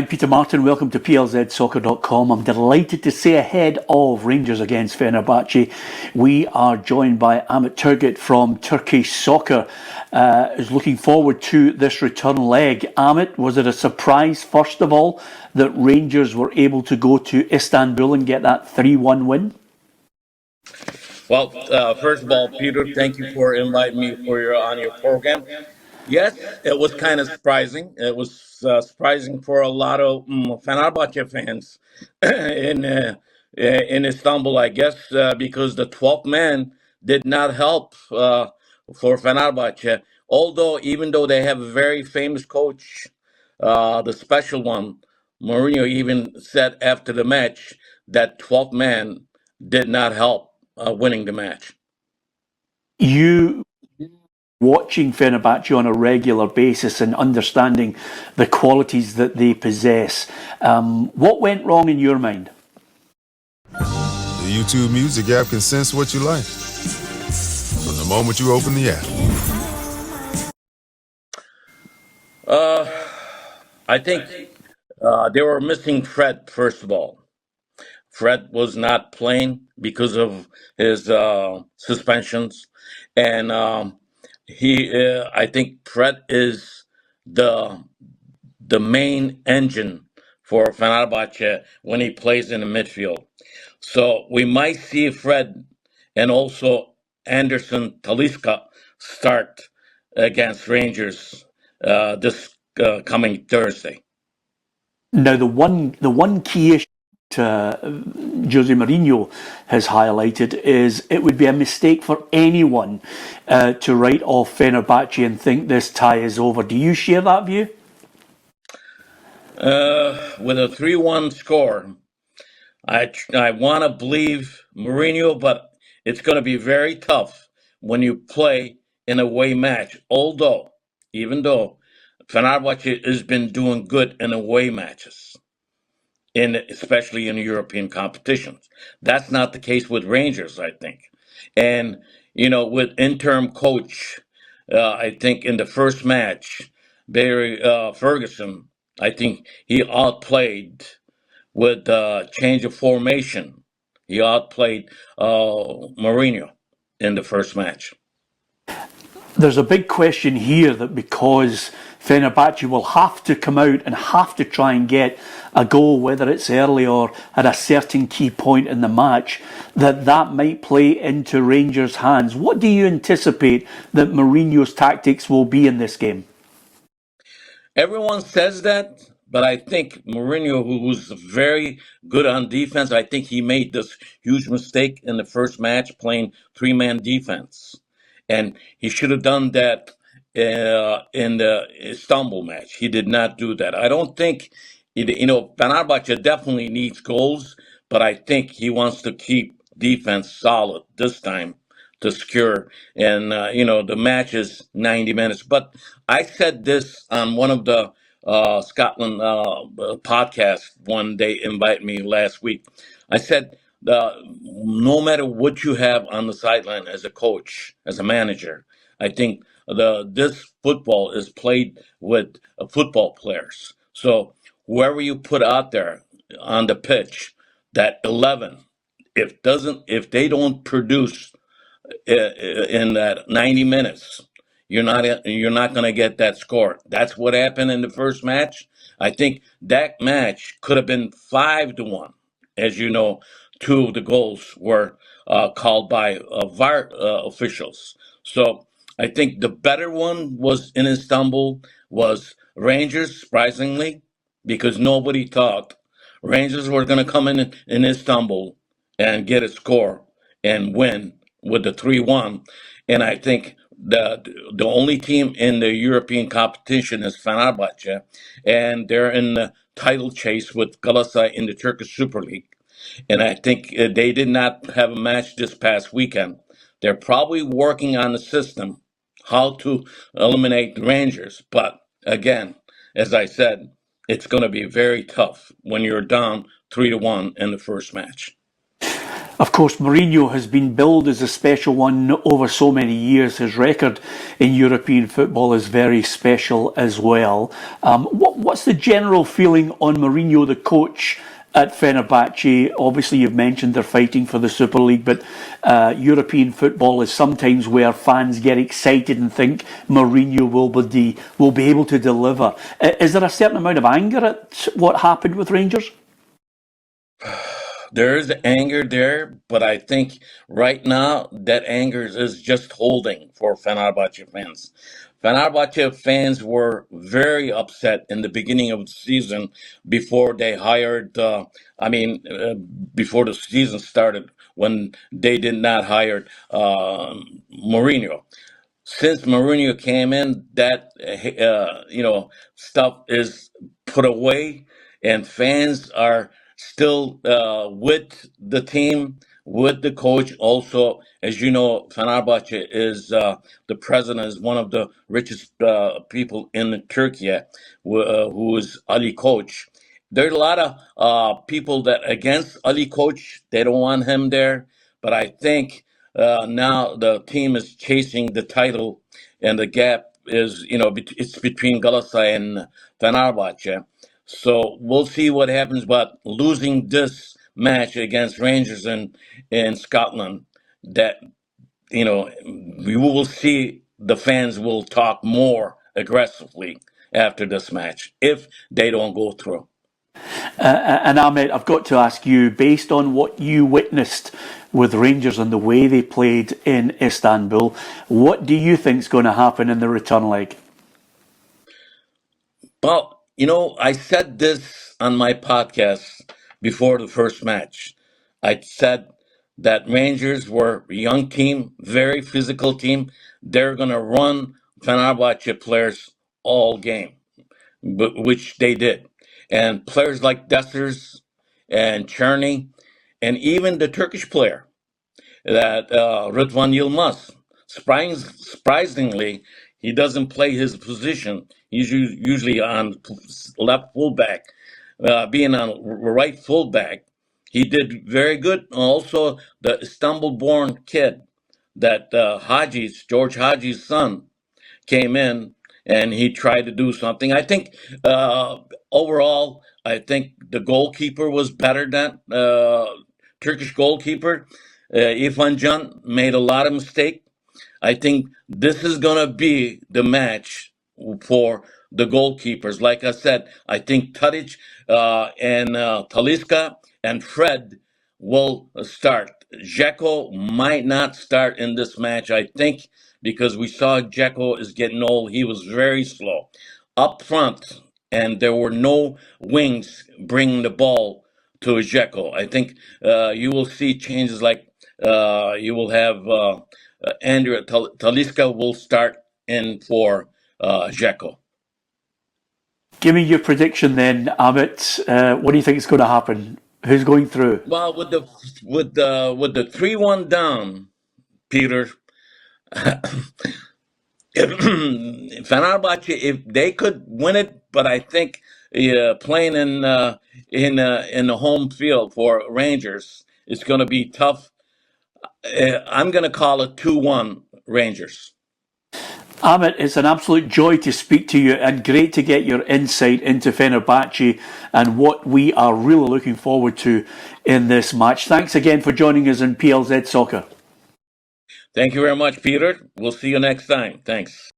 I'm Peter Martin, welcome to PLZsoccer.com. I'm delighted to say ahead of Rangers against Fenerbahçe, we are joined by Ahmet Turgut from Turkish Soccer, who's looking forward to this return leg. Ahmet, was it a surprise, first of all, that Rangers were able to go to Istanbul and get that 3-1 win? Well, first of all, Peter, thank you for inviting me on your program. Yes, it was kind of surprising. It was surprising for a lot of Fenerbahçe fans in Istanbul, I guess, because the 12th man did not help for Fenerbahçe. Although, even though they have a very famous coach, the special one, Mourinho even said after the match that 12th man did not help winning the match. You watching Fenerbahçe on a regular basis and understanding the qualities that they possess. What went wrong in your mind? The YouTube Music app can sense what you like from the moment you open the app. I think they were missing Fred, first of all. Fred was not playing because of his suspensions. And I think Fred is the main engine for Fenerbahçe when he plays in the midfield. So we might see Fred and also Anderson Talisca start against Rangers this coming Thursday. Now, the one key issue Jose Mourinho has highlighted is it would be a mistake for anyone to write off Fenerbahçe and think this tie is over. Do you share that view? With a 3-1 score, I want to believe Mourinho, but it's going to be very tough when you play in a away match. Even though Fenerbahçe has been doing good in away matches, especially in European competitions. That's not the case with Rangers, I think. And, with interim coach, I think in the first match, Barry Ferguson, I think he outplayed with change of formation. He outplayed Mourinho in the first match. There's a big question here that because Fenerbahçe will have to come out and have to try and get a goal, whether it's early or at a certain key point in the match, that might play into Rangers' hands. What do you anticipate that Mourinho's tactics will be in this game? Everyone says that, but I think Mourinho, who's very good on defense, I think he made this huge mistake in the first match playing three-man defense. And he should have done that in the Istanbul match. He did not do that. I don't think, Fenerbahçe definitely needs goals, but I think he wants to keep defense solid this time to secure. And, the match is 90 minutes. But I said this on one of the Scotland podcasts one day, invite me last week. I said, no matter what you have on the sideline as a coach, as a manager, I think this football is played with football players. So whoever you put out there on the pitch, that 11, if they don't produce in that 90 minutes, you're not going to get that score. That's what happened in the first match. I think that match could have been 5-1. As you know, two of the goals were called by VAR officials. So I think the better one was in Istanbul was Rangers, surprisingly, because nobody thought Rangers were going to come in Istanbul and get a score and win with the 3-1. And I think the only team in the European competition is Fenerbahçe, and they're in the title chase with Galatasaray in the Turkish Super League. And I think they did not have a match this past weekend. They're probably working on the system, how to eliminate the Rangers. But again, as I said, it's going to be very tough when you're down 3-1 in the first match. Of course, Mourinho has been billed as a special one over so many years. His record in European football is very special as well. What's the general feeling on Mourinho, the coach at Fenerbahçe? Obviously, you've mentioned they're fighting for the Super League, but European football is sometimes where fans get excited and think Mourinho will be able to deliver. Is there a certain amount of anger at what happened with Rangers? There is anger there, but I think right now that anger is just holding for Fenerbahçe fans. Fenerbahçe fans were very upset in the beginning of the season before they hired, before the season started when they did not hire Mourinho. Since Mourinho came in, that stuff is put away, and fans are still with the team, with the coach. Also, as you know, Fenerbahçe is the president is one of the richest people in Turkey, who is Ali Koç. There's a lot of people that against Ali Koç. They don't want him there, but I think now the team is chasing the title, and the gap is, it's between Galatasaray and Fenerbahçe. So we'll see what happens. But losing this match against Rangers in Scotland, that we will see the fans will talk more aggressively after this match if they don't go through. And Ahmed, I've got to ask you, based on what you witnessed with Rangers and the way they played in Istanbul, what do you think is going to happen in the return leg? Well, I said this on my podcast before the first match. I said that Rangers were a young team, very physical team. They're going to run Fenerbahçe players all game, which they did. And players like Dessers and Czerny, and even the Turkish player, that Rıdvan Yılmaz, surprisingly, he doesn't play his position. He's usually on left fullback. Being on right fullback, he did very good. Also, the Istanbul-born kid, that George Haji's son, came in and he tried to do something. I think overall, I think the goalkeeper was better than Turkish goalkeeper. Irfan Can made a lot of mistake. I think this is going to be the match for the goalkeepers. Like I said, I think Tadic and Talisca and Fred will start. Dzeko might not start in this match, I think, because we saw Dzeko is getting old. He was very slow up front, and there were no wings bringing the ball to Dzeko. I think you will see changes like you will have Andrea Talisca will start in for Dzeko. Give me your prediction then, Amit. What do you think is going to happen? Who's going through? Well, with the 3-1 down, Peter, Fenerbahçe, if they could win it, but I think playing in the home field for Rangers, it's going to be tough. I'm going to call it 2-1 Rangers. Amit, it's an absolute joy to speak to you and great to get your insight into Fenerbahçe and what we are really looking forward to in this match. Thanks again for joining us in PLZ Soccer. Thank you very much, Peter. We'll see you next time. Thanks.